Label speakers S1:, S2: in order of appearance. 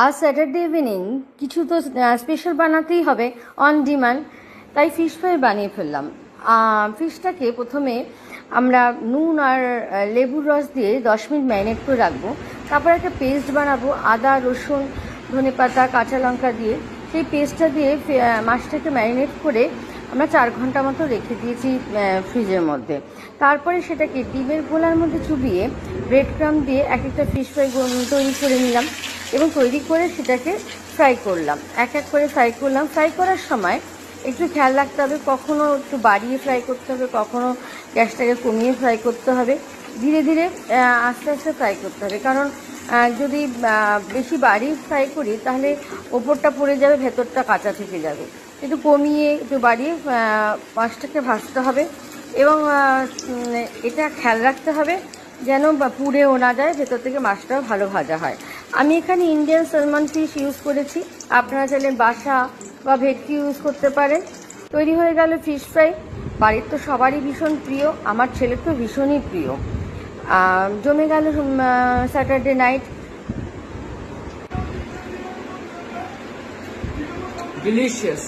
S1: আজ Saturday evening কিছু তো স্পেশাল বানাতেই হবে, অন ডিমান্ড। তাই ফিশ ফ্রাই বানিয়ে ফেললাম। ফিশটাকে প্রথমে আমরা নুন আর লেবুর রস দিয়ে 10 মিনিট ম্যারিনেট করে রাখবো। তারপর একটা পেস্ট বানাবো আদা, রসুন, ধনেপাতা, কাঁচা লঙ্কা দিয়ে। সেই পেস্টটা দিয়ে মাছটাকে ম্যারিনেট করে আমরা 4 ঘন্টা মতো রেখে দিয়েছি ফ্রিজের মধ্যে। তারপরে সেটাকে ডিমের গোলার মধ্যে চুবিয়ে ব্রেড ক্রাম্ব দিয়ে এক একটা ফিশ ফ্রাই তৈরি করে নিলাম এবং তৈরি করে সেটাকে ফ্রাই করলাম। এক এক করে ফ্রাই করলাম। ফ্রাই করার সময় একটু খেয়াল রাখতে হবে, কখনো একটু বাড়িয়ে ফ্রাই করতে হবে, কখনো গ্যাসটাকে কমিয়ে ফ্রাই করতে হবে। ধীরে ধীরে আস্তে আস্তে ফ্রাই করতে হবে, কারণ যদি বেশি বাড়িয়ে ফ্রাই করি তাহলে ওপরটা পড়ে যাবে, ভেতরটা কাঁচা থেকে যাবে। একটু কমিয়ে একটু বাড়িয়ে মাছটাকে ভাজতে হবে এবং এটা খেয়াল রাখতে হবে যেন পুড়েও না যায়, ভেতর থেকে মাছটাও ভালো ভাজা হয়। আমি এখানে ইন্ডিয়ান সালমন ফিশ ইউজ করেছি, আপনারা চাইলে বাসা বা ভেটকি ইউজ করতে পারেন। তৈরি হয়ে গেল ফিশ ফ্রাই। বাড়ির তো সবারই ভীষণ প্রিয়, আমার ছেলের তো ভীষণই প্রিয়। জমে গেল স্যাটারডে নাইট।
S2: Delicious.